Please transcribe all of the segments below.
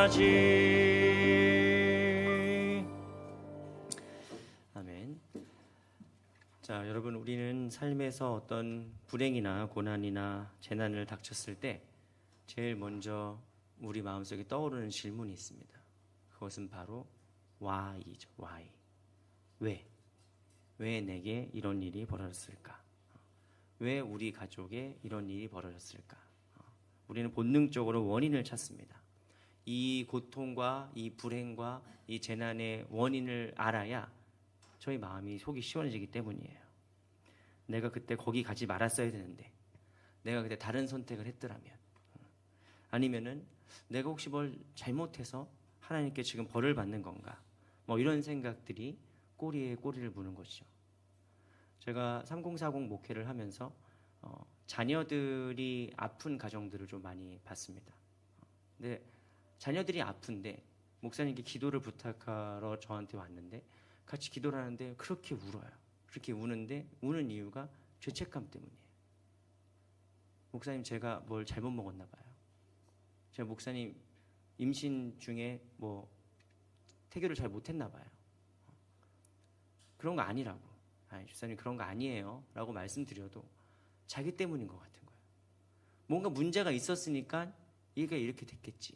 때까지. 아멘. 자, 여러분, 우리는 삶에서 어떤 불행이나 고난이나 재난을 닥쳤을 때 제일 먼저 우리 마음속에 떠오르는 질문이 있습니다. 그것은 바로 why이죠. why. 왜 내게 이런 일이 벌어졌을까? 왜 우리 가족에 이런 일이 벌어졌을까? 우리는 본능적으로 원인을 찾습니다. 이 고통과 이 불행과 이 재난의 원인을 알아야 저희 마음이 속이 시원해지기 때문이에요. 내가 그때 거기 가지 말았어야 되는데, 내가 그때 다른 선택을 했더라면, 아니면은 내가 혹시 뭘 잘못해서 하나님께 지금 벌을 받는 건가? 뭐 이런 생각들이 꼬리에 꼬리를 무는 것이죠. 제가 3040 목회를 하면서 자녀들이 아픈 가정들을 좀 많이 봤습니다. 근데 자녀들이 아픈데 목사님께 기도를 부탁하러 저한테 왔는데 같이 기도를 하는데 그렇게 울어요. 그렇게 우는데 우는 이유가 죄책감 때문이에요. 목사님, 제가 뭘 잘못 먹었나 봐요. 제가 목사님 임신 중에 뭐 태교를 잘 못했나 봐요. 그런 거 아니라고. 집사님 그런 거 아니에요 라고 말씀드려도 자기 때문인 것 같은 거예요. 뭔가 문제가 있었으니까 얘가 이렇게 됐겠지.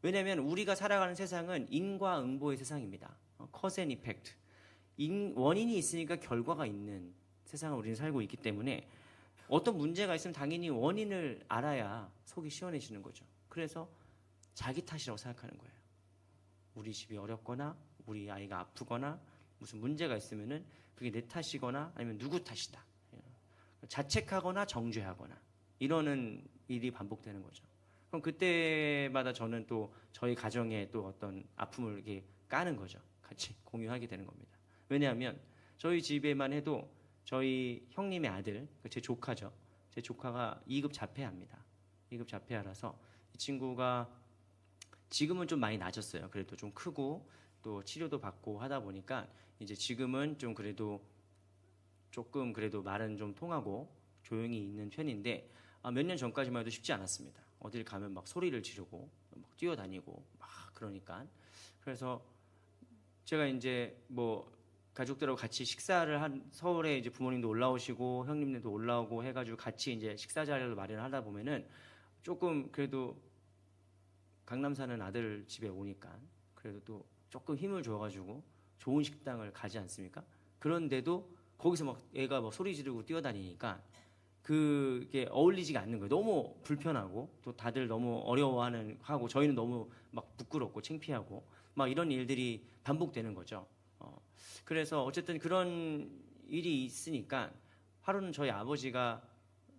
왜냐하면 우리가 살아가는 세상은 인과응보의 세상입니다. cause and effect. 원인이 있으니까 결과가 있는 세상을 우리는 살고 있기 때문에 어떤 문제가 있으면 당연히 원인을 알아야 속이 시원해지는 거죠. 그래서 자기 탓이라고 생각하는 거예요. 우리 집이 어렵거나 우리 아이가 아프거나 무슨 문제가 있으면은 그게 내 탓이거나 아니면 누구 탓이다. 자책하거나 정죄하거나 이러는 일이 반복되는 거죠. 그럼 그때마다 저는 또 저희 가정에 또 어떤 아픔을 이렇게 까는 거죠. 같이 공유하게 되는 겁니다. 왜냐하면 저희 집에만 해도 저희 형님의 아들, 제 조카죠. 제 조카가 2급 자폐아입니다. 2급 자폐아라서 이 친구가 지금은 좀 많이 나아졌어요. 그래도 좀 크고 또 치료도 받고 하다 보니까 이제 지금은 좀 그래도 조금 그래도 말은 좀 통하고 조용히 있는 편인데 몇 년 전까지만 해도 쉽지 않았습니다. 어딜 가면 막 소리를 지르고 막 뛰어다니고 막 그러니까 그래서 제가 이제 뭐 가족들하고 같이 식사를 한 서울에 이제 부모님도 올라오시고 형님들도 올라오고 해가지고 같이 이제 식사 자리를 마련하다 보면은 조금 그래도 강남 사는 아들 집에 오니까 그래도 또 조금 힘을 줘가지고 좋은 식당을 가지 않습니까? 그런데도 거기서 막 애가 막 소리 지르고 뛰어다니니까 그게 어울리지가 않는 거예요. 너무 불편하고 또 다들 너무 어려워하는 하고 저희는 너무 막 부끄럽고 창피하고 막 이런 일들이 반복되는 거죠. 그래서 어쨌든 그런 일이 있으니까 하루는 저희 아버지가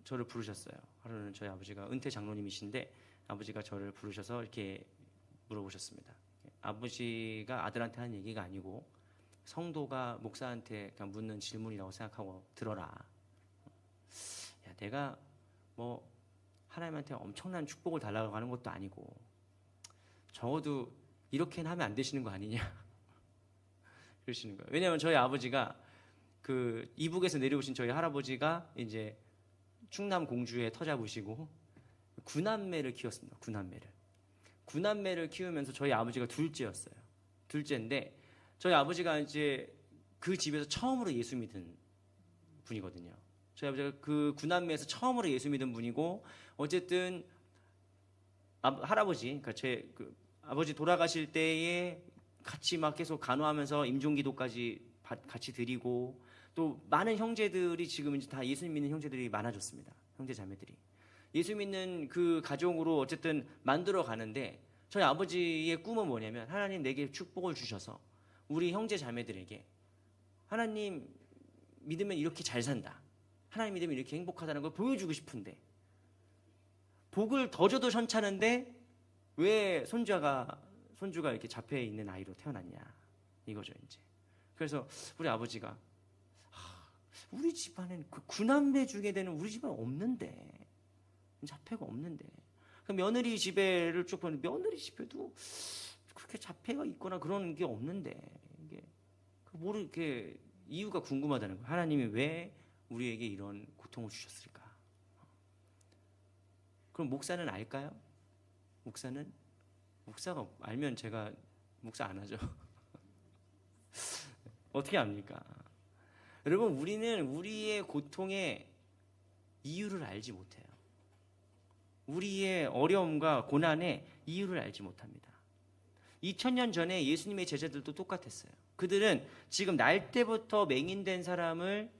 저를 부르셨어요. 하루는 저희 아버지가 은퇴 장로님이신데 아버지가 저를 부르셔서 이렇게 물어보셨습니다. 아버지가 아들한테 한 얘기가 아니고 성도가 목사한테 그냥 묻는 질문이라고 생각하고 들어라. 야, 내가 뭐 하나님한테 엄청난 축복을 달라고 하는 것도 아니고 적어도 이렇게는 하면 안 되시는 거 아니냐 그러시는 거예요. 왜냐하면 저희 아버지가 그 이북에서 내려오신 저희 할아버지가 이제 충남 공주에 터 잡으시고 구남매를 키웠습니다. 구남매를 키우면서 저희 아버지가 둘째였어요. 둘째인데 저희 아버지가 이제 그 집에서 처음으로 예수 믿은 분이거든요. 저희 아버지가 그 구남매에서 처음으로 예수 믿은 분이고 어쨌든 할아버지, 그러니까 제 그 아버지 돌아가실 때에 같이 막 계속 간호하면서 임종기도까지 같이 드리고 또 많은 형제들이 지금 이제 다 예수 믿는 형제들이 많아졌습니다. 형제 자매들이 예수 믿는 그 가족으로 어쨌든 만들어 가는데 저희 아버지의 꿈은 뭐냐면 하나님 내게 축복을 주셔서 우리 형제 자매들에게 하나님 믿으면 이렇게 잘 산다. 하나님 믿으면 이렇게 행복하다는 걸 보여주고 싶은데 복을 더 줘도 괜찮은데 왜 손주가 이렇게 자폐해 있는 아이로 태어났냐 이거죠 이제. 그래서 우리 아버지가 우리 집안엔 그 구남매 중에 되는 우리 집안 없는데 자폐가 없는데 며느리 집에를 쭉 보면 며느리 집에도 그렇게 자폐가 있거나 그런 게 없는데 이게 모르게 이유가 궁금하다는 거예요. 하나님이 왜 우리에게 이런 고통을 주셨을까? 그럼 목사는 알까요? 목사는 목사가 알면 제가 목사 안 하죠. 어떻게 합니까? 여러분, 우리는 우리의 고통의 이유를 알지 못해요. 우리의 어려움과 고난의 이유를 알지 못합니다. 2000년 전에 예수님의 제자들도 똑같았어요. 그들은 지금 날 때부터 맹인된 사람을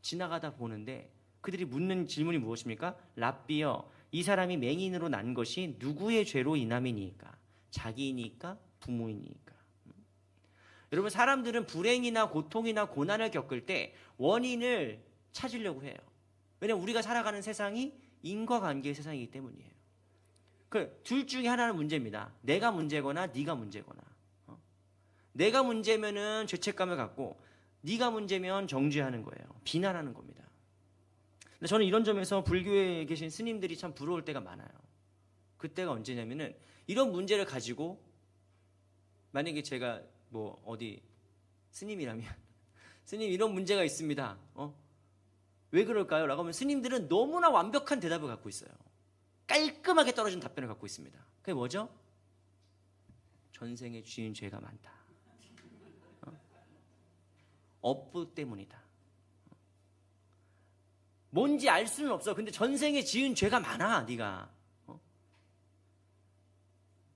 지나가다 보는데 그들이 묻는 질문이 무엇입니까? 랍비여, 이 사람이 맹인으로 난 것이 누구의 죄로 인함이니까? 자기이니까? 부모이니까? 여러분, 사람들은 불행이나 고통이나 고난을 겪을 때 원인을 찾으려고 해요. 왜냐하면 우리가 살아가는 세상이 인과관계의 세상이기 때문이에요. 둘 중에 하나는 문제입니다. 내가 문제거나 네가 문제거나. 내가 문제면은 죄책감을 갖고 네가 문제면 정죄하는 거예요. 비난하는 겁니다. 근데 저는 이런 점에서 불교에 계신 스님들이 참 부러울 때가 많아요. 그때가 언제냐면은 이런 문제를 가지고 만약에 제가 뭐 어디 스님이라면 스님 이런 문제가 있습니다. 왜 그럴까요? 라고 하면 스님들은 너무나 완벽한 대답을 갖고 있어요. 깔끔하게 떨어진 답변을 갖고 있습니다. 그게 뭐죠? 전생에 지은 죄가 많다. 업부 때문이다. 뭔지 알 수는 없어. 근데 전생에 지은 죄가 많아, 네가.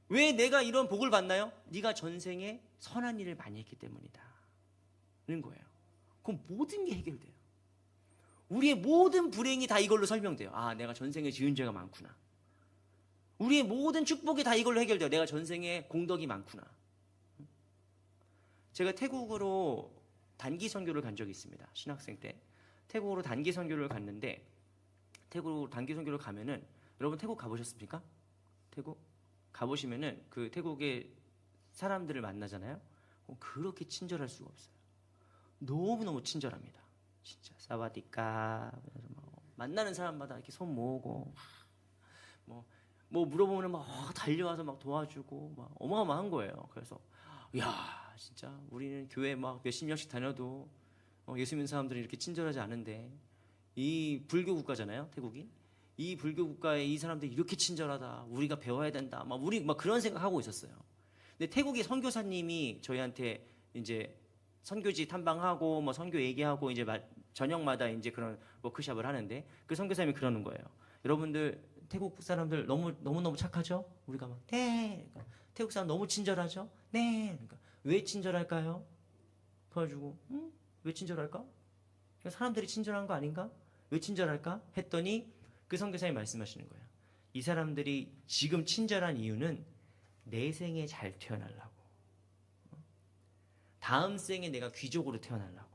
왜 내가 이런 복을 받나요? 네가 전생에 선한 일을 많이 했기 때문이다. 는 거예요. 그럼 모든 게 해결돼요. 우리의 모든 불행이 다 이걸로 설명돼요. 아, 내가 전생에 지은 죄가 많구나. 우리의 모든 축복이 다 이걸로 해결돼요. 내가 전생에 공덕이 많구나. 제가 태국으로 단기 선교를 간 적이 있습니다. 신학생 때. 태국으로 단기 선교를 갔는데 태국으로 단기 선교를 가면은 여러분 태국 가보셨습니까? 태국 가보시면은 그 태국의 사람들을 만나잖아요. 그렇게 친절할 수가 없어요. 너무너무 친절합니다. 진짜 사와디까 만나는 사람마다 이렇게 손 모으고 뭐 물어보면 막 달려와서 막 도와주고 막 어마어마한 거예요. 그래서 야 진짜 우리는 교회 막 몇십 년씩 다녀도 예수 믿는 사람들이 이렇게 친절하지 않은데 이 불교 국가잖아요, 태국이. 이 불교 국가에 이 사람들이 이렇게 친절하다. 우리가 배워야 된다. 막 우리 막 그런 생각하고 있었어요. 근데 태국의 선교사님이 저희한테 이제 선교지 탐방하고 뭐 선교 얘기하고 이제 저녁마다 이제 그런 워크숍을 하는데 그 선교사님이 그러는 거예요. 여러분들 태국 사람들 너무 착하죠? 우리가 막 네. 그러니까, 태국 사람 너무 친절하죠? 네. 그러니까 왜 친절할까요? 도와주고 왜 친절할까? 사람들이 친절한 거 아닌가? 왜 친절할까? 했더니 그 선교사님이 말씀하시는 거예요. 이 사람들이 지금 친절한 이유는 내 생에 잘 태어나려고. 다음 생에 내가 귀족으로 태어나려고.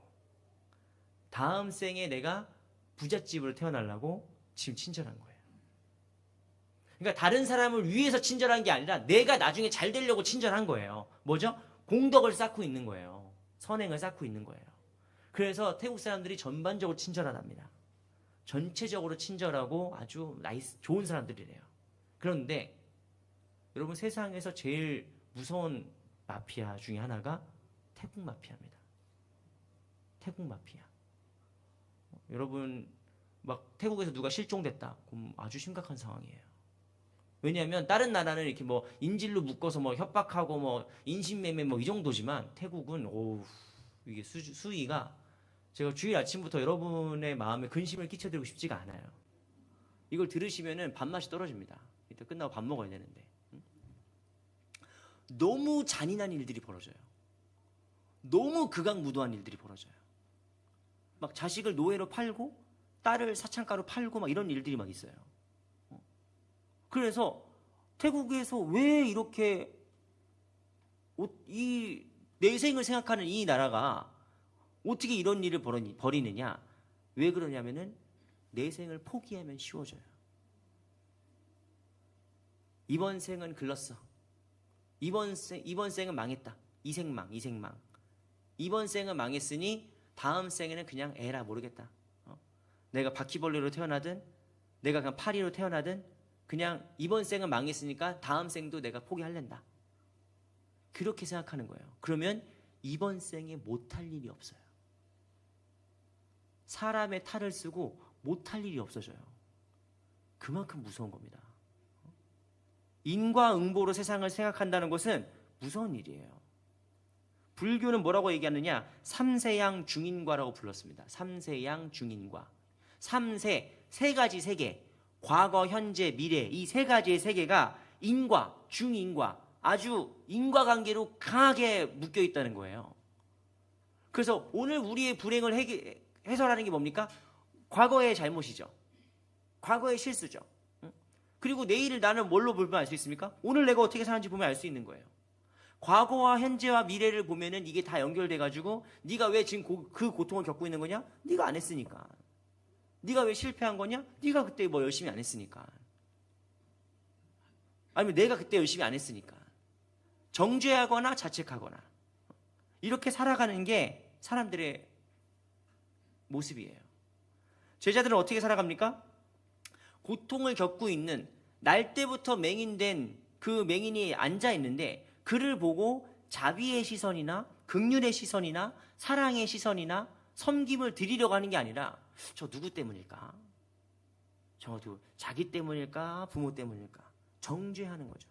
다음 생에 내가 부잣집으로 태어나려고 지금 친절한 거예요. 그러니까 다른 사람을 위해서 친절한 게 아니라 내가 나중에 잘 되려고 친절한 거예요. 뭐죠? 공덕을 쌓고 있는 거예요. 선행을 쌓고 있는 거예요. 그래서 태국 사람들이 전반적으로 친절하답니다. 전체적으로 친절하고 아주 좋은 사람들이래요. 그런데 여러분 세상에서 제일 무서운 마피아 중에 하나가 태국 마피아입니다. 태국 마피아. 여러분 막 태국에서 누가 실종됐다. 그럼 아주 심각한 상황이에요. 왜냐하면 다른 나라는 이렇게 뭐 인질로 묶어서 뭐 협박하고 뭐 인신매매 뭐 이 정도지만 태국은 이게 수위가 제가 주일 아침부터 여러분의 마음에 근심을 끼쳐드리고 싶지가 않아요. 이걸 들으시면은 밥맛이 떨어집니다. 이따 끝나고 밥 먹어야 되는데. 너무 잔인한 일들이 벌어져요. 너무 극악무도한 일들이 벌어져요. 막 자식을 노예로 팔고 딸을 사창가로 팔고 막 이런 일들이 막 있어요. 그래서 태국에서 왜 이렇게 이 내생을 생각하는 이 나라가 어떻게 이런 일을 벌이느냐? 왜 그러냐면은 내생을 포기하면 쉬워져요. 이번 생은 글렀어. 이번 생은 망했다. 이생망. 이번 생은 망했으니 다음 생에는 그냥 에라 모르겠다. 내가 바퀴벌레로 태어나든 내가 그냥 파리로 태어나든 그냥 이번 생은 망했으니까 다음 생도 내가 포기할랜다. 그렇게 생각하는 거예요. 그러면 이번 생에 못할 일이 없어요. 사람의 탈을 쓰고 못할 일이 없어져요. 그만큼 무서운 겁니다. 인과응보로 세상을 생각한다는 것은 무서운 일이에요. 불교는 뭐라고 얘기하느냐? 삼세양 중인과라고 불렀습니다. 삼세양 중인과. 삼세, 세 가지 세계, 과거, 현재, 미래, 이 세 가지의 세계가 인과, 중인과, 아주 인과관계로 강하게 묶여 있다는 거예요. 그래서 오늘 우리의 불행을 해설하는 게 뭡니까? 과거의 잘못이죠. 과거의 실수죠. 그리고 내일을 나는 뭘로 보면 알 수 있습니까? 오늘 내가 어떻게 사는지 보면 알 수 있는 거예요. 과거와 현재와 미래를 보면은 이게 다 연결돼 가지고 네가 왜 지금 그 고통을 겪고 있는 거냐? 네가 안 했으니까. 네가 왜 실패한 거냐? 네가 그때 뭐 열심히 안 했으니까. 아니면 내가 그때 열심히 안 했으니까. 정죄하거나 자책하거나 이렇게 살아가는 게 사람들의 모습이에요. 제자들은 어떻게 살아갑니까? 고통을 겪고 있는 날 때부터 맹인된 그 맹인이 앉아 있는데 그를 보고 자비의 시선이나 긍휼의 시선이나 사랑의 시선이나 섬김을 드리려고 하는 게 아니라 저 누구 때문일까? 저도 자기 때문일까? 부모 때문일까? 정죄하는 거죠.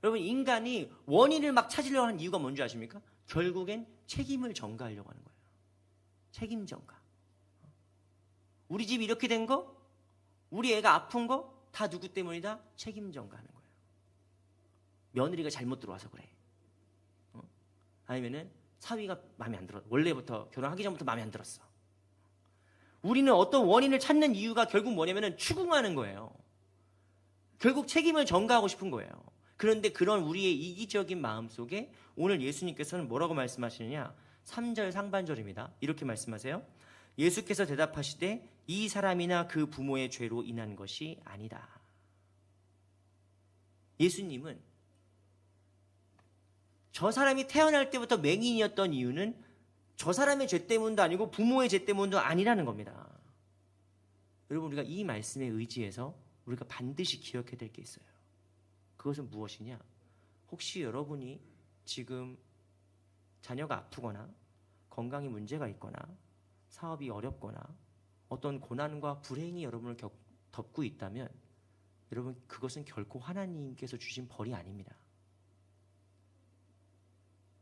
여러분, 인간이 원인을 막 찾으려고 하는 이유가 뭔지 아십니까? 결국엔 책임을 전가하려고 하는 거예요. 책임 전가. 우리 집 이렇게 된 거, 우리 애가 아픈 거 다 누구 때문이다? 책임 전가하는 거예요. 며느리가 잘못 들어와서 그래. 아니면은 사위가 마음에 안 들어. 원래부터 결혼하기 전부터 마음에 안 들었어. 우리는 어떤 원인을 찾는 이유가 결국 뭐냐면은 추궁하는 거예요. 결국 책임을 전가하고 싶은 거예요. 그런데 그런 우리의 이기적인 마음 속에 오늘 예수님께서는 뭐라고 말씀하시느냐? 3절 상반절입니다. 이렇게 말씀하세요. 예수께서 대답하시되 이 사람이나 그 부모의 죄로 인한 것이 아니다. 예수님은 저 사람이 태어날 때부터 맹인이었던 이유는 저 사람의 죄 때문도 아니고 부모의 죄 때문도 아니라는 겁니다. 여러분, 우리가 이 말씀에 의지해서 우리가 반드시 기억해야 될 게 있어요. 그것은 무엇이냐? 혹시 여러분이 지금 자녀가 아프거나 건강에 문제가 있거나 사업이 어렵거나 어떤 고난과 불행이 여러분을 덮고 있다면 여러분, 그것은 결코 하나님께서 주신 벌이 아닙니다.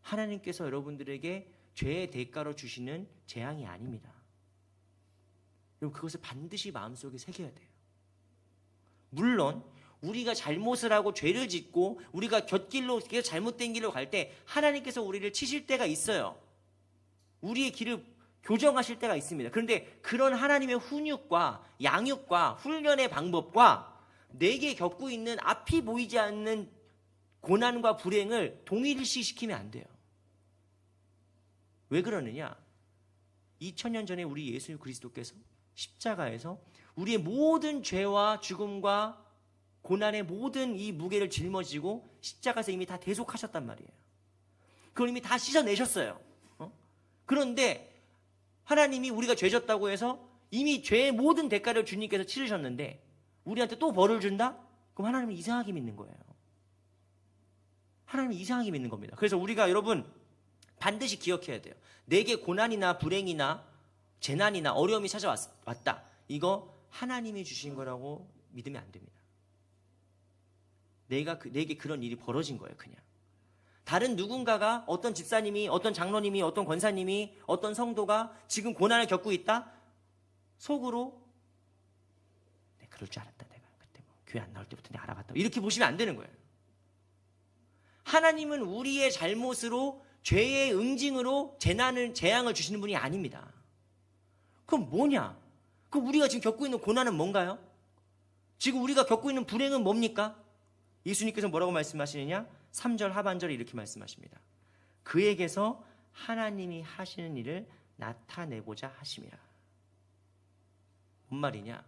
하나님께서 여러분들에게 죄의 대가로 주시는 재앙이 아닙니다. 여러분, 그것을 반드시 마음속에 새겨야 돼요. 물론 우리가 잘못을 하고 죄를 짓고 우리가 곁길로 계속 잘못된 길로 갈 때 하나님께서 우리를 치실 때가 있어요. 우리의 길을 교정하실 때가 있습니다. 그런데 그런 하나님의 훈육과 양육과 훈련의 방법과 내게 겪고 있는 앞이 보이지 않는 고난과 불행을 동일시시키면 안 돼요. 왜 그러느냐? 2000년 전에 우리 예수 그리스도께서 십자가에서 우리의 모든 죄와 죽음과 고난의 모든 이 무게를 짊어지고 십자가에서 이미 다 대속하셨단 말이에요. 그걸 이미 다 씻어내셨어요. 그런데 하나님이 우리가 죄졌다고 해서 이미 죄의 모든 대가를 주님께서 치르셨는데 우리한테 또 벌을 준다? 그럼 하나님은 이상하게 믿는 거예요. 하나님은 이상하게 믿는 겁니다. 그래서 우리가 여러분 반드시 기억해야 돼요. 내게 고난이나 불행이나 재난이나 어려움이 찾아왔다. 이거 하나님이 주신 거라고 믿으면 안 됩니다. 내게 그런 일이 벌어진 거예요, 그냥. 다른 누군가가, 어떤 집사님이, 어떤 장로님이, 어떤 권사님이, 어떤 성도가 지금 고난을 겪고 있다? 속으로 내가 그럴 줄 알았다. 내가 그때 뭐 교회 안 나올 때부터 내가 알아봤다. 이렇게 보시면 안 되는 거예요. 하나님은 우리의 잘못으로 죄의 응징으로 재앙을 주시는 분이 아닙니다. 그럼 뭐냐? 그럼 우리가 지금 겪고 있는 고난은 뭔가요? 지금 우리가 겪고 있는 불행은 뭡니까? 예수님께서 뭐라고 말씀하시느냐? 3절 하반절에 이렇게 말씀하십니다. 그에게서 하나님이 하시는 일을 나타내고자 하심이라. 뭔 말이냐?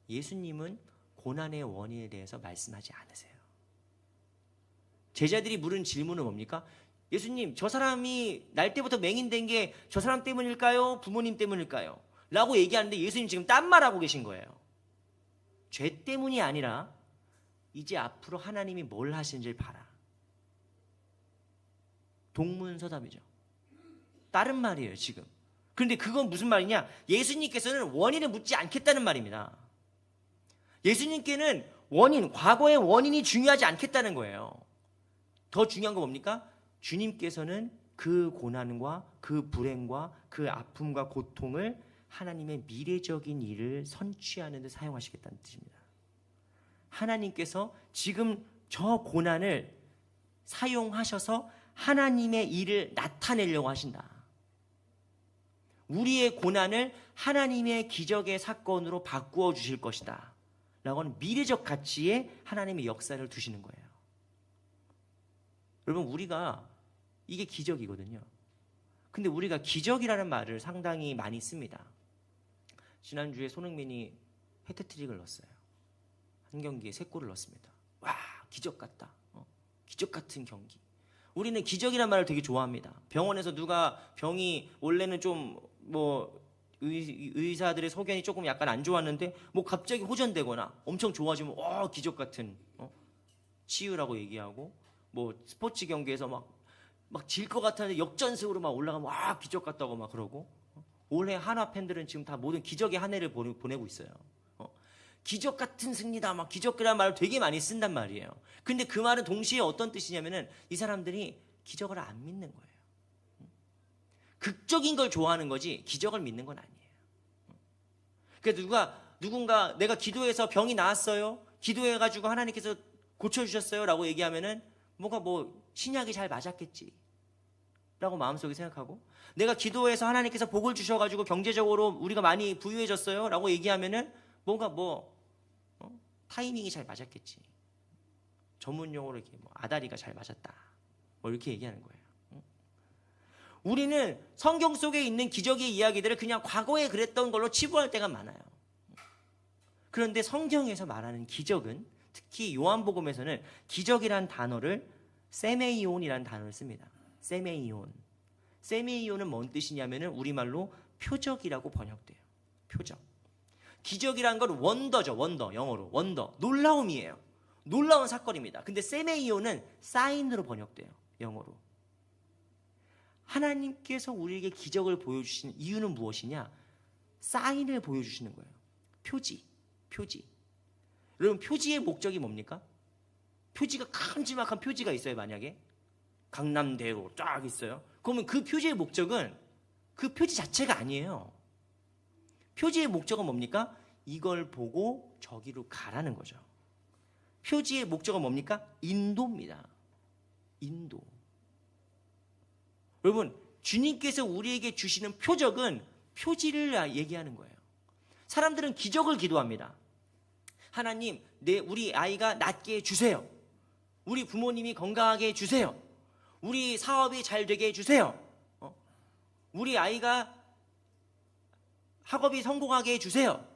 예수님은 고난의 원인에 대해서 말씀하지 않으세요. 제자들이 물은 질문은 뭡니까? 예수님, 저 사람이 날 때부터 맹인된 게 저 사람 때문일까요? 부모님 때문일까요? 라고 얘기하는데 예수님 지금 딴 말하고 계신 거예요. 죄 때문이 아니라 이제 앞으로 하나님이 뭘 하시는지를 봐라. 동문서답이죠. 다른 말이에요, 지금. 그런데 그건 무슨 말이냐? 예수님께서는 원인을 묻지 않겠다는 말입니다. 예수님께는 과거의 원인이 중요하지 않겠다는 거예요. 더 중요한 건 뭡니까? 주님께서는 그 고난과 그 불행과 그 아픔과 고통을 하나님의 미래적인 일을 선취하는 데 사용하시겠다는 뜻입니다. 하나님께서 지금 저 고난을 사용하셔서 하나님의 일을 나타내려고 하신다. 우리의 고난을 하나님의 기적의 사건으로 바꾸어 주실 것이다 라고 하는 미래적 가치에 하나님의 역사를 두시는 거예요. 여러분, 우리가 이게 기적이거든요. 근데 우리가 기적이라는 말을 상당히 많이 씁니다. 지난주에 손흥민이 해트트릭을 넣었어요. 한 경기에 3골을 넣었습니다. 와, 기적 같다. 기적 같은 경기. 우리는 기적이라는 말을 되게 좋아합니다. 병원에서 누가 병이 원래는 좀 의사들의 소견이 조금 약간 안 좋았는데 갑자기 호전되거나 엄청 좋아지면 기적 같은 치유라고 얘기하고, 스포츠 경기에서 막 질 것 같았는데 역전승으로 막 올라가면 기적 같다고 막 그러고, 올해 한화 팬들은 지금 다 모든 기적의 한 해를 보내고 있어요. 기적 같은 승리다, 막 기적이라는 말을 되게 많이 쓴단 말이에요. 근데 그 말은 동시에 어떤 뜻이냐면은 이 사람들이 기적을 안 믿는 거예요. 극적인 걸 좋아하는 거지 기적을 믿는 건 아니에요. 그러니까 누군가 내가 기도해서 병이 나았어요, 기도해가지고 하나님께서 고쳐주셨어요 라고 얘기하면은 뭔가 신약이 잘 맞았겠지 라고 마음속에 생각하고, 내가 기도해서 하나님께서 복을 주셔가지고 경제적으로 우리가 많이 부유해졌어요 라고 얘기하면은 뭔가 타이밍이 잘 맞았겠지, 전문용어로 이렇게 아다리가 잘 맞았다 이렇게 얘기하는 거예요. 우리는 성경 속에 있는 기적의 이야기들을 그냥 과거에 그랬던 걸로 치부할 때가 많아요. 그런데 성경에서 말하는 기적은, 특히 요한복음에서는 기적이란 단어를 세메이온이라는 단어를 씁니다. 세메이온. 세메이온은 뭔 뜻이냐면은 우리말로 표적이라고 번역돼요. 표적. 기적이란 건 원더죠. 원더. 영어로 원더. 놀라움이에요. 놀라운 사건입니다. 근데 세메이온은 사인으로 번역돼요. 영어로. 하나님께서 우리에게 기적을 보여주시는 이유는 무엇이냐? 사인을 보여주시는 거예요. 표지. 여러분, 표지의 목적이 뭡니까? 표지가 큼지막한 표지가 있어요. 만약에 강남대로 쫙 있어요. 그러면 그 표지의 목적은 그 표지 자체가 아니에요. 표지의 목적은 뭡니까? 이걸 보고 저기로 가라는 거죠. 표지의 목적은 뭡니까? 인도입니다. 인도. 여러분, 주님께서 우리에게 주시는 표적은 표지를 얘기하는 거예요. 사람들은 기적을 기도합니다. 하나님, 우리 아이가 낫게 해주세요. 우리 부모님이 건강하게 해주세요. 우리 사업이 잘 되게 해주세요. 우리 아이가 학업이 성공하게 해주세요.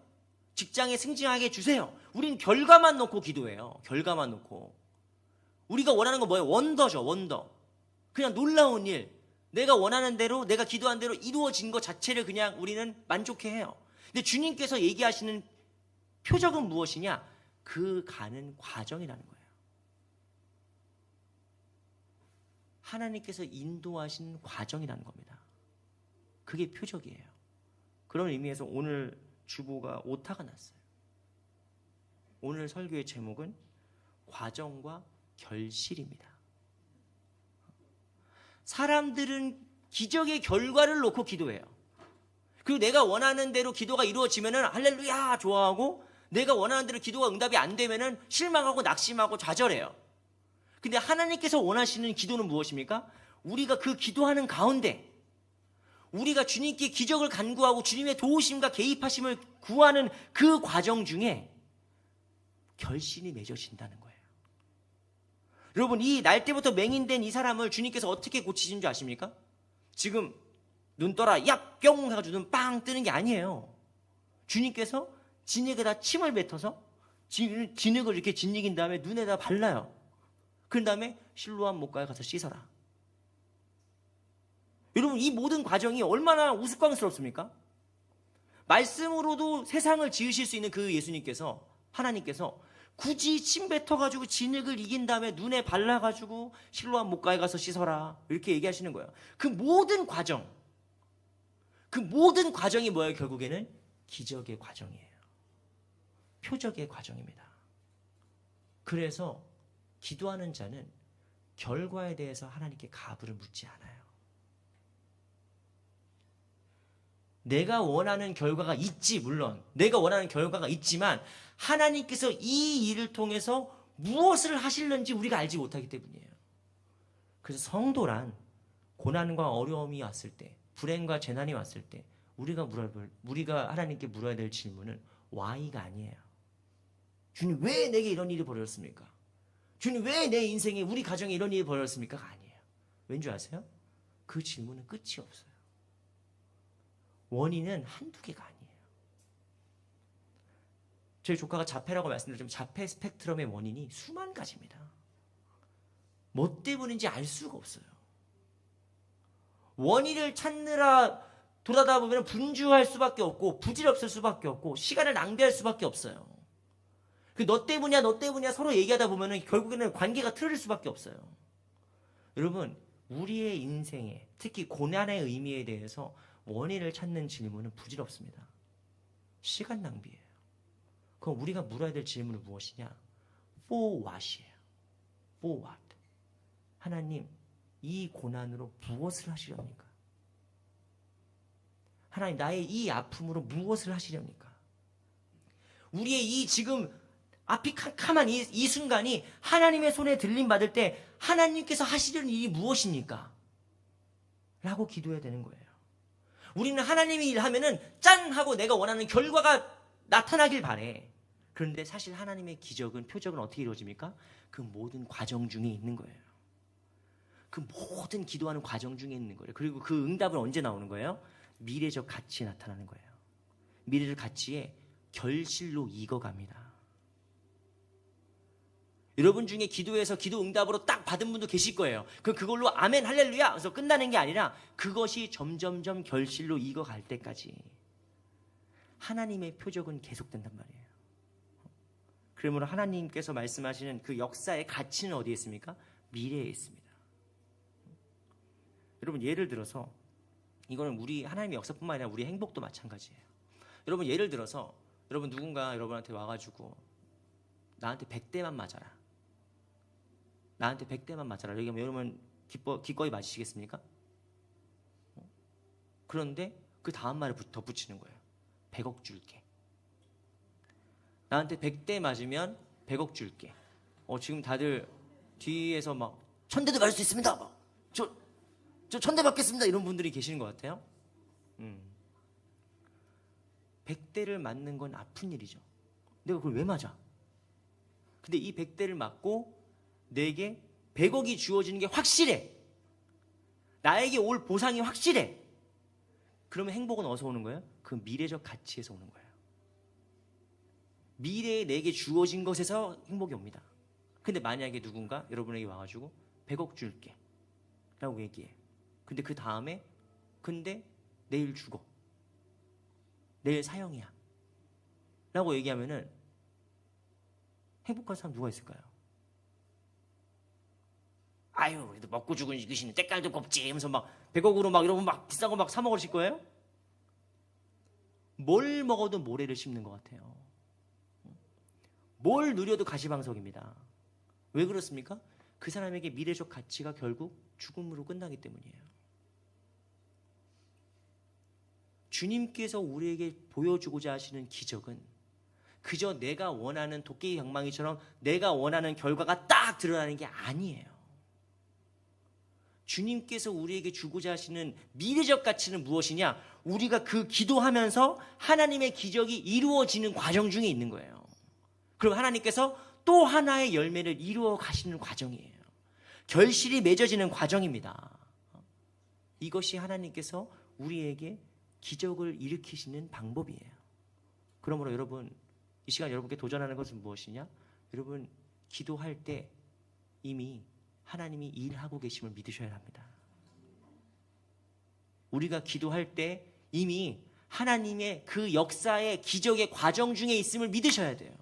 직장에 승진하게 해주세요. 우리는 결과만 놓고 기도해요. 결과만 놓고. 우리가 원하는 건 뭐예요? 원더죠. 원더. 그냥 놀라운 일. 내가 원하는 대로, 내가 기도한 대로 이루어진 것 자체를 그냥 우리는 만족해해요. 근데 주님께서 얘기하시는 표적은 무엇이냐? 그 가는 과정이라는 거예요. 하나님께서 인도하신 과정이라는 겁니다. 그게 표적이에요. 그런 의미에서 오늘 주보가 오타가 났어요. 오늘 설교의 제목은 과정과 결실입니다. 사람들은 기적의 결과를 놓고 기도해요. 그리고 내가 원하는 대로 기도가 이루어지면은 할렐루야 좋아하고, 내가 원하는 대로 기도가 응답이 안 되면은 실망하고 낙심하고 좌절해요. 근데 하나님께서 원하시는 기도는 무엇입니까? 우리가 그 기도하는 가운데 우리가 주님께 기적을 간구하고 주님의 도우심과 개입하심을 구하는 그 과정 중에 결실이 맺어진다는 거예요. 여러분, 이 날 때부터 맹인된 이 사람을 주님께서 어떻게 고치신 줄 아십니까? 지금 눈 떠라 야 뿅 해가지고 눈 빵 뜨는 게 아니에요. 주님께서 진흙에다 침을 뱉어서 진흙을 이렇게 짓이긴 다음에 눈에다 발라요. 그런 다음에 실로암 목가에 가서 씻어라. 여러분, 이 모든 과정이 얼마나 우스꽝스럽습니까? 말씀으로도 세상을 지으실 수 있는 그 예수님께서, 하나님께서 굳이 침 뱉어가지고 진흙을 이긴 다음에 눈에 발라가지고 실로암 목가에 가서 씻어라 이렇게 얘기하시는 거예요. 그 모든 과정이 뭐예요? 결국에는 기적의 과정이에요. 표적의 과정입니다. 그래서 기도하는 자는 결과에 대해서 하나님께 가부를 묻지 않아요. 내가 원하는 결과가 있지, 물론 내가 원하는 결과가 있지만 하나님께서 이 일을 통해서 무엇을 하실는지 우리가 알지 못하기 때문이에요. 그래서 성도란 고난과 어려움이 왔을 때, 불행과 재난이 왔을 때 우리가 하나님께 물어야 될 질문은 why가 아니에요. 주님, 왜 내게 이런 일이 벌어졌습니까? 주님, 왜 내 인생에, 우리 가정에 이런 일이 벌어졌습니까?가 아니에요. 왠지 아세요? 그 질문은 끝이 없어요. 원인은 한두 개가 아니에요. 저희 조카가 자폐라고 말씀드렸지만 자폐 스펙트럼의 원인이 수만 가지입니다. 뭐 때문인지 알 수가 없어요. 원인을 찾느라 돌아다 보면 분주할 수밖에 없고 부질없을 수밖에 없고 시간을 낭비할 수밖에 없어요. 너 때문이야, 너 때문이야 서로 얘기하다 보면 결국에는 관계가 틀어질 수밖에 없어요. 여러분, 우리의 인생에 특히 고난의 의미에 대해서 원인을 찾는 질문은 부질없습니다. 시간 낭비예요. 그럼 우리가 물어야 될 질문은 무엇이냐? For what이에요. For what? 하나님, 이 고난으로 무엇을 하시렵니까? 하나님, 나의 이 아픔으로 무엇을 하시렵니까? 우리의 이 지금 앞이 캄캄한 이 순간이 하나님의 손에 들림받을 때 하나님께서 하시려는 일이 무엇입니까? 라고 기도해야 되는 거예요. 우리는 하나님이 일하면은 짠! 하고 내가 원하는 결과가 나타나길 바래. 그런데 사실 하나님의 기적은, 표적은 어떻게 이루어집니까? 그 모든 과정 중에 있는 거예요. 그 모든 기도하는 과정 중에 있는 거예요. 그리고 그 응답은 언제 나오는 거예요? 미래적 가치에 나타나는 거예요. 미래적 가치에 결실로 익어갑니다. 여러분 중에 기도해서 기도 응답으로 딱 받은 분도 계실 거예요. 그걸로 아멘 할렐루야 그래서 끝나는 게 아니라 그것이 점점점 결실로 익어갈 때까지 하나님의 표적은 계속된단 말이에요. 그러므로 하나님께서 말씀하시는 그 역사의 가치는 어디에 있습니까? 미래에 있습니다. 여러분, 예를 들어서 이거는 우리 하나님의 역사뿐만 아니라 우리 행복도 마찬가지예요. 여러분, 예를 들어서 여러분 누군가 여러분한테 와가지고 나한테 100대만 맞아라. 나한테 100대만 맞아라. 여기 여러분 기꺼이 맞으시겠습니까? 그런데 그 다음 말을 덧붙이는 거예요. 100억 줄게. 나한테 100대 맞으면 100억 줄게. 지금 다들 뒤에서 막 1000대도 맞을 수 있습니다. 막, 저 1000대 맞겠습니다. 이런 분들이 계시는 것 같아요. 100대를 맞는 건 아픈 일이죠. 내가 그걸 왜 맞아? 근데 이 100대를 맞고 내게 100억이 주어지는 게 확실해. 나에게 올 보상이 확실해. 그러면 행복은 어디서 오는 거예요? 그 미래적 가치에서 오는 거예요. 미래에 내게 주어진 것에서 행복이 옵니다. 근데 만약에 누군가 여러분에게 와가지고 100억 줄게 라고 얘기해. 근데 그 다음에 내일 죽어. 내일 사형이야 라고 얘기하면은 행복한 사람 누가 있을까요? 아유, 그래도 먹고 죽은 이것이는 때깔도 곱지 하면서 막 100억으로 막 이러면 막 비싼 거 막 사 먹으실 거예요? 뭘 먹어도 모래를 씹는 것 같아요. 뭘 누려도 가시방석입니다. 왜 그렇습니까? 그 사람에게 미래적 가치가 결국 죽음으로 끝나기 때문이에요. 주님께서 우리에게 보여주고자 하시는 기적은 그저 내가 원하는 도깨비 방망이처럼 내가 원하는 결과가 딱 드러나는 게 아니에요. 주님께서 우리에게 주고자 하시는 미래적 가치는 무엇이냐? 우리가 그 기도하면서 하나님의 기적이 이루어지는 과정 중에 있는 거예요. 그럼 하나님께서 또 하나의 열매를 이루어 가시는 과정이에요. 결실이 맺어지는 과정입니다. 이것이 하나님께서 우리에게 기적을 일으키시는 방법이에요. 그러므로 여러분, 이 시간 여러분께 도전하는 것은 무엇이냐? 여러분, 기도할 때 이미 하나님이 일하고 계심을 믿으셔야 합니다. 우리가 기도할 때 이미 하나님의 그 역사의 기적의 과정 중에 있음을 믿으셔야 돼요.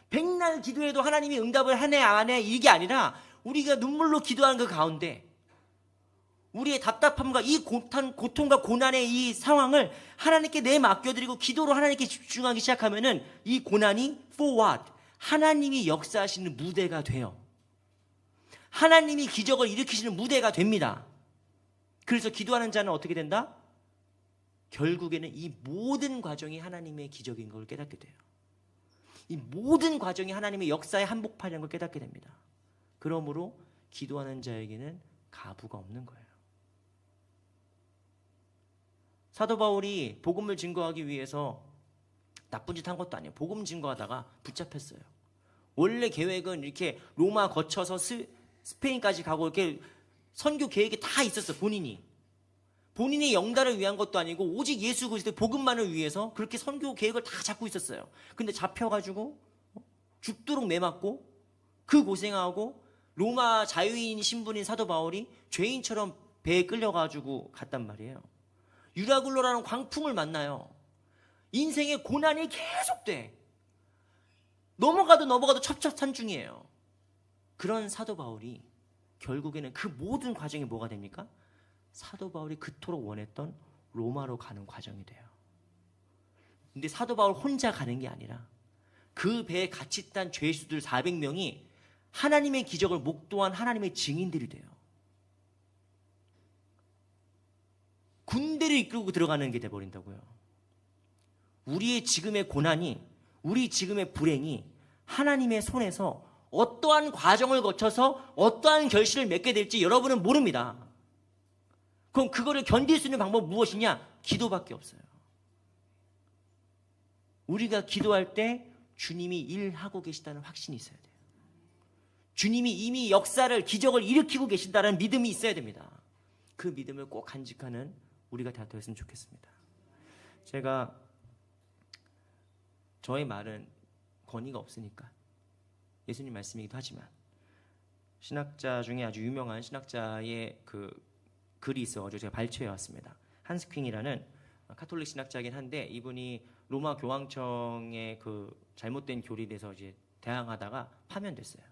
백날 기도해도 하나님이 응답을 하네 안 해 이게 아니라 우리가 눈물로 기도하는 그 가운데 우리의 답답함과 이 고통과 고난의 이 상황을 하나님께 맡겨드리고 기도로 하나님께 집중하기 시작하면은 이 고난이 for what? 하나님이 역사하시는 무대가 돼요. 하나님이 기적을 일으키시는 무대가 됩니다. 그래서 기도하는 자는 어떻게 된다? 결국에는 이 모든 과정이 하나님의 기적인 걸 깨닫게 돼요. 이 모든 과정이 하나님의 역사의 한복판이라는 걸 깨닫게 됩니다. 그러므로 기도하는 자에게는 가부가 없는 거예요. 사도 바울이 복음을 증거하기 위해서 나쁜 짓 한 것도 아니에요. 복음 증거하다가 붙잡혔어요. 원래 계획은 이렇게 로마 거쳐서 스페인까지 가고 이렇게 선교 계획이 다 있었어요. 본인의 영달을 위한 것도 아니고 오직 예수 그리스도의 복음만을 위해서 그렇게 선교 계획을 다 잡고 있었어요. 근데 잡혀가지고 죽도록 매맞고 그 고생하고 로마 자유인 신분인 사도 바울이 죄인처럼 배에 끌려가지고 갔단 말이에요. 유라굴로라는 광풍을 만나요. 인생의 고난이 계속돼. 넘어가도 첩첩산중이에요. 그런 사도 바울이 결국에는 그 모든 과정이 뭐가 됩니까? 사도 바울이 그토록 원했던 로마로 가는 과정이 돼요. 근데 사도 바울 혼자 가는 게 아니라 그 배에 같이 딴 죄수들 400명이 하나님의 기적을 목도한 하나님의 증인들이 돼요. 군대를 이끌고 들어가는 게 돼버린다고요. 우리의 지금의 고난이, 우리 지금의 불행이 하나님의 손에서 어떠한 과정을 거쳐서 어떠한 결실을 맺게 될지 여러분은 모릅니다. 그럼 그거를 견딜 수 있는 방법은 무엇이냐? 기도밖에 없어요. 우리가 기도할 때 주님이 일하고 계시다는 확신이 있어야 돼요. 주님이 이미 역사를, 기적을 일으키고 계신다는 믿음이 있어야 됩니다. 그 믿음을 꼭 간직하는 우리가 다 되었으면 좋겠습니다. 제가 저의 말은 권위가 없으니까 예수님 말씀이기도 하지만 신학자 중에 아주 유명한 신학자의 그 글이 있어가지고 제가 발췌해 왔습니다. 한스 퀸이라는 카톨릭 신학자이긴 한데 이분이 로마 교황청의 그 잘못된 교리에서 이제 대항하다가 파면됐어요.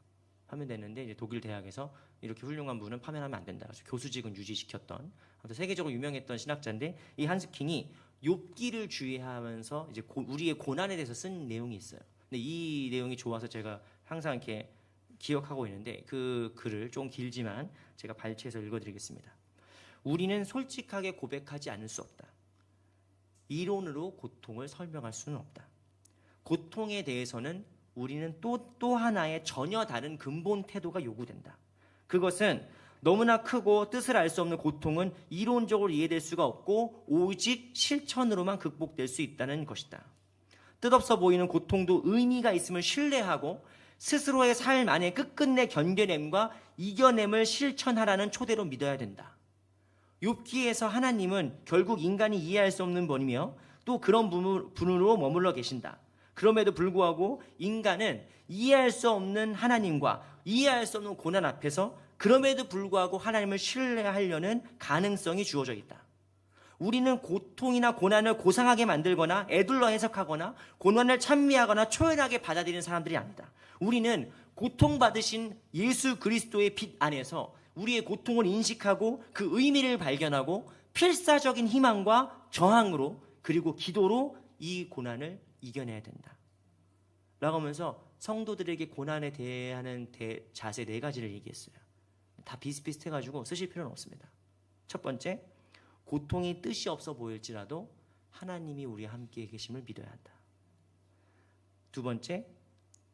파면됐는데 이제 독일 대학에서 이렇게 훌륭한 분은 파면하면 안 된다. 그래서 교수직은 유지시켰던 아무튼 세계적으로 유명했던 신학자인데 이 한스 퀸이 욥기를 주의하면서 이제 우리의 고난에 대해서 쓴 내용이 있어요. 근데 이 내용이 좋아서 제가 항상 이렇게 기억하고 있는데 그 글을 좀 길지만 제가 발췌해서 읽어드리겠습니다. 우리는 솔직하게 고백하지 않을 수 없다. 이론으로 고통을 설명할 수는 없다. 고통에 대해서는 우리는 또 하나의 전혀 다른 근본 태도가 요구된다. 그것은 너무나 크고 뜻을 알 수 없는 고통은 이론적으로 이해될 수가 없고 오직 실천으로만 극복될 수 있다는 것이다. 뜻없어 보이는 고통도 의미가 있음을 신뢰하고 스스로의 삶 안에 끝끝내 견뎌냄과 이겨냄을 실천하라는 초대로 믿어야 된다. 욥기에서 하나님은 결국 인간이 이해할 수 없는 분이며 또 그런 분으로 머물러 계신다. 그럼에도 불구하고 인간은 이해할 수 없는 하나님과 이해할 수 없는 고난 앞에서 그럼에도 불구하고 하나님을 신뢰하려는 가능성이 주어져 있다. 우리는 고통이나 고난을 고상하게 만들거나 애둘러 해석하거나 고난을 찬미하거나 초연하게 받아들이는 사람들이 아니다. 우리는 고통받으신 예수 그리스도의 빛 안에서 우리의 고통을 인식하고 그 의미를 발견하고 필사적인 희망과 저항으로 그리고 기도로 이 고난을 이겨내야 된다. 라고 하면서 성도들에게 고난에 대하는 자세 4가지를 얘기했어요. 다 비슷비슷해가지고 쓰실 필요는 없습니다. 첫 번째, 고통이 뜻이 없어 보일지라도 하나님이 우리와 함께 계심을 믿어야 한다. 두 번째,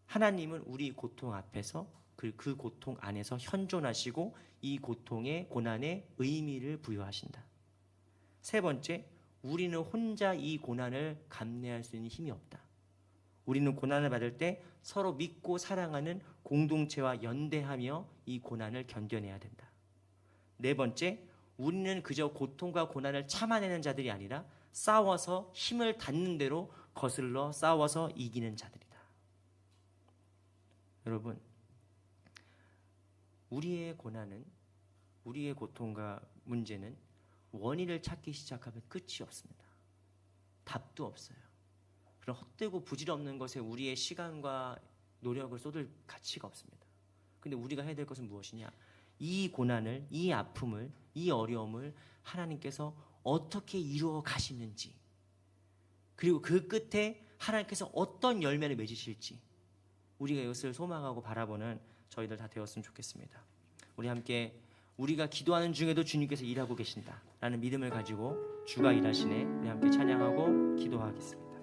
하나님은 우리 고통 앞에서 그 고통 안에서 현존하시고 이 고통의 고난에 의미를 부여하신다. 세 번째, 우리는 혼자 이 고난을 감내할 수 있는 힘이 없다. 우리는 고난을 받을 때 서로 믿고 사랑하는 공동체와 연대하며 이 고난을 견뎌내야 된다. 네 번째, 우리는 그저 고통과 고난을 참아내는 자들이 아니라 싸워서 힘을 닿는 대로 거슬러 싸워서 이기는 자들이다. 여러분, 우리의 고난은, 우리의 고통과 문제는 원인을 찾기 시작하면 끝이 없습니다. 답도 없어요. 그런 헛되고 부질없는 것에 우리의 시간과 노력을 쏟을 가치가 없습니다. 근데 우리가 해야 될 것은 무엇이냐? 이 고난을, 이 아픔을, 이 어려움을 하나님께서 어떻게 이루어 가시는지, 그리고 그 끝에 하나님께서 어떤 열매를 맺으실지, 우리가 이것을 소망하고 바라보는 저희들 다 되었으면 좋겠습니다. 우리 함께 우리가 기도하는 중에도 주님께서 일하고 계신다라는 믿음을 가지고 주가 일하시네 우리 함께 찬양하고 기도하겠습니다.